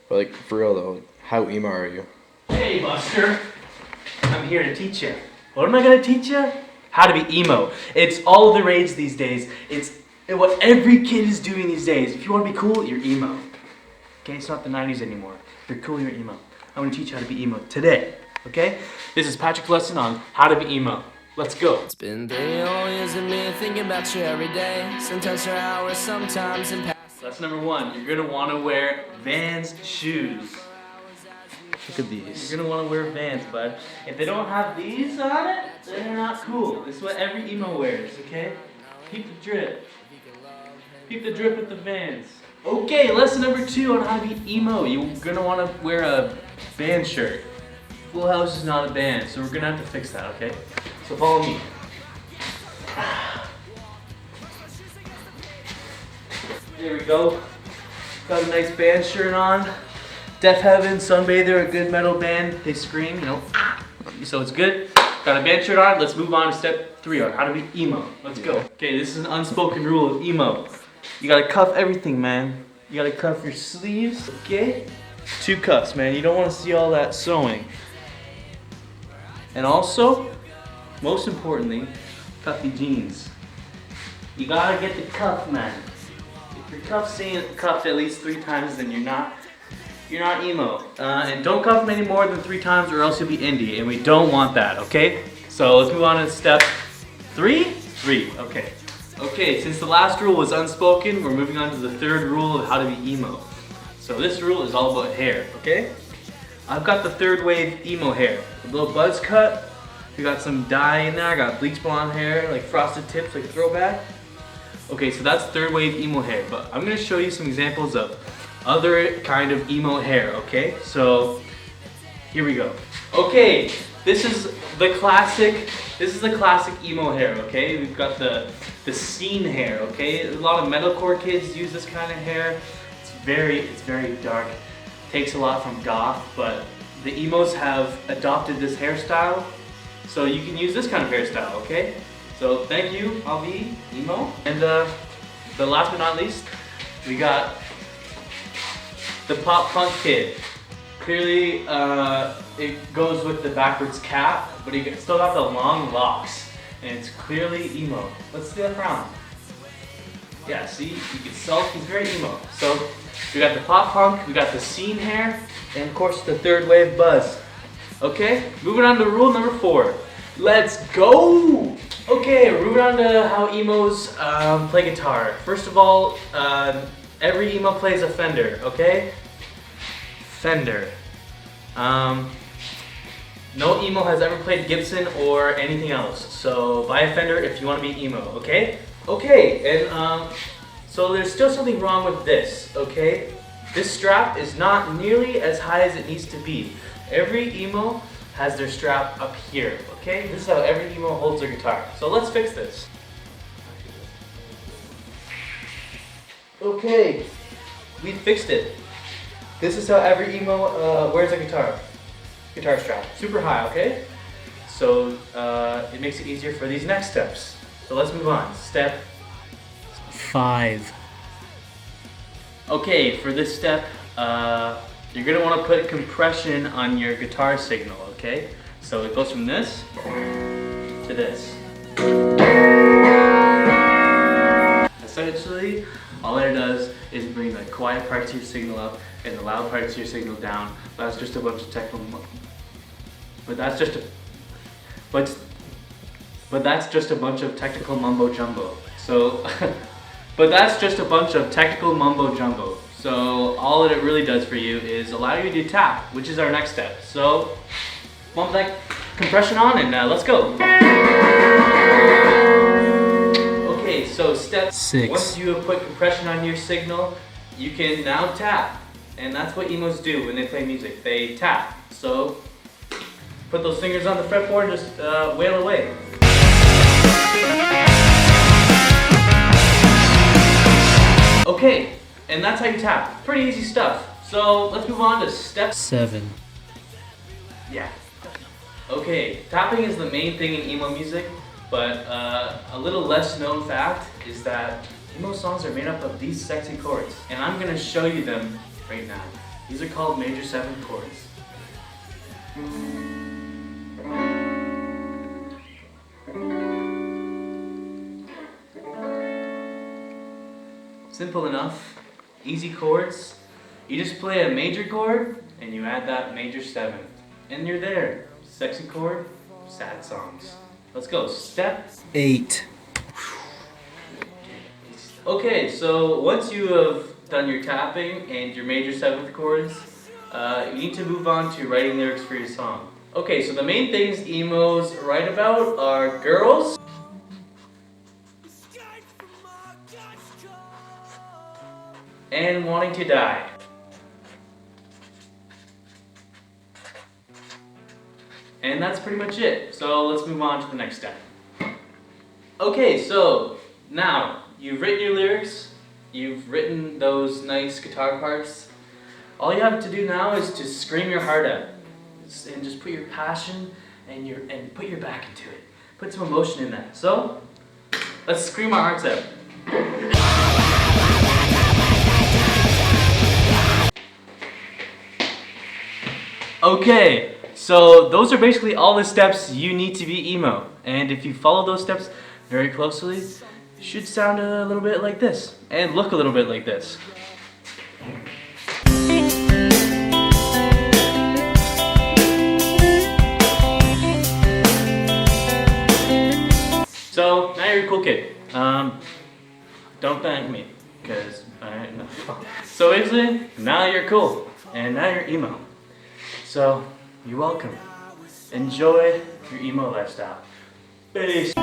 But like, for real though, how emo are you? Hey Buster, I'm here to teach you. What am I gonna teach you? How to be emo. It's all the rage these days. It's what every kid is doing these days. If you want to be cool, you're emo. Okay, it's not the 90s anymore. If you're cool, you're emo. I'm gonna teach you how to be emo today. Okay? This is Patrick's lesson on how to be emo. Let's go. It's been 3 whole years of me thinking about you every day. Sometimes for hours, sometimes in past. Lesson number 1, you're gonna wanna wear Vans shoes. Look at these. You're gonna wanna wear Vans, bud. If they don't have these on it, then they're not cool. This is what every emo wears, okay? Keep the drip. Keep the drip with the Vans. Okay, lesson number 2 on how to be emo. You're gonna wanna wear a band shirt. Full House is not a band, so we're gonna have to fix that, okay? So follow me. There we go. Got a nice band shirt on. Death Heaven, Sunbather, a good metal band. They scream, you know. So it's good. Got a band shirt on. Let's move on to step 3 on how to be emo. Let's go. Okay, this is an unspoken rule of emo. You gotta cuff everything, man. You gotta cuff your sleeves, okay? 2 cuffs, man. You don't wanna see all that sewing. And also, most importantly, cuffy jeans. You gotta get the cuff, man. If your cuffs ain't cuffed at least 3 times, then you're not emo. And don't cuff them any more than 3 times or else you'll be indie, and we don't want that, okay? So let's move on to step 3? 3, okay. Okay, since the last rule was unspoken, we're moving on to the 3rd rule of how to be emo. So this rule is all about hair, okay? I've got the 3rd wave emo hair. A little buzz cut, we got some dye in there, I got bleach blonde hair, like frosted tips, like a throwback. Okay, so that's 3rd wave emo hair, but I'm gonna show you some examples of other kind of emo hair, okay? So, here we go. Okay, this is the classic emo hair, okay? We've got the scene hair, okay? A lot of metalcore kids use this kind of hair. It's very dark. Takes a lot from goth, but the emos have adopted this hairstyle, so you can use this kind of hairstyle, okay? So thank you, I'll be emo. And the last but not least, we got the pop punk kid. Clearly, it goes with the backwards cap, but he still got the long locks, and it's clearly emo. Let's do that round. Yeah, see, you can tell he's very emo. So we got the pop punk, we got the scene hair, and of course the 3rd wave buzz. Okay, moving on to rule number 4. Let's go! Okay, we're moving on to how emos play guitar. First of all, every emo plays a Fender, okay? Fender. No emo has ever played Gibson or anything else, so buy a Fender if you want to be emo, okay? Okay, and so there's still something wrong with this, okay? This strap is not nearly as high as it needs to be. Every emo has their strap up here, okay? This is how every emo holds their guitar. So let's fix this. Okay, we fixed it. This is how every emo wears a guitar strap. Super high, okay? So it makes it easier for these next steps. So let's move on. Step 5. Okay, for this step, you're gonna wanna put compression on your guitar signal, okay? So it goes from this to this. Essentially, all it does is bring the quiet parts of your signal up and the loud parts of your signal down. That's just a bunch of technical, but that's just a bunch of technical mumbo jumbo. So, but that's just a bunch of technical mumbo jumbo. So all that it really does for you is allow you to tap, which is our next step. So, bump that compression on and let's go. Okay, so step 6. Once you have put compression on your signal, you can now tap. And that's what emos do when they play music. They tap. So, put those fingers on the fretboard and just wail away. Okay, and that's how you tap. Pretty easy stuff. So let's move on to step 7. Yeah. Okay, tapping is the main thing in emo music, but a little less known fact is that emo songs are made up of these sexy chords, and I'm gonna show you them right now. These are called major 7th chords. Simple enough, easy chords. You just play a major chord and you add that major 7th. And you're there. Sexy chord, sad songs. Let's go. Step 8. Okay, so once you have done your tapping and your major 7th chords, you need to move on to writing lyrics for your song. Okay, so the main things emos write about are girls, and wanting to die. And that's pretty much it. So let's move on to the next step. Okay, so now you've written your lyrics, you've written those nice guitar parts. All you have to do now is to scream your heart out and just put your passion and put your back into it. Put some emotion in that. So let's scream our hearts out. Okay, so those are basically all the steps you need to be emo. And if you follow those steps very closely, it should sound a little bit like this and look a little bit like this. So now you're a cool kid. Don't thank me, because no. So basically, now you're cool, and now you're emo. So you're welcome. Enjoy your emo lifestyle. Peace.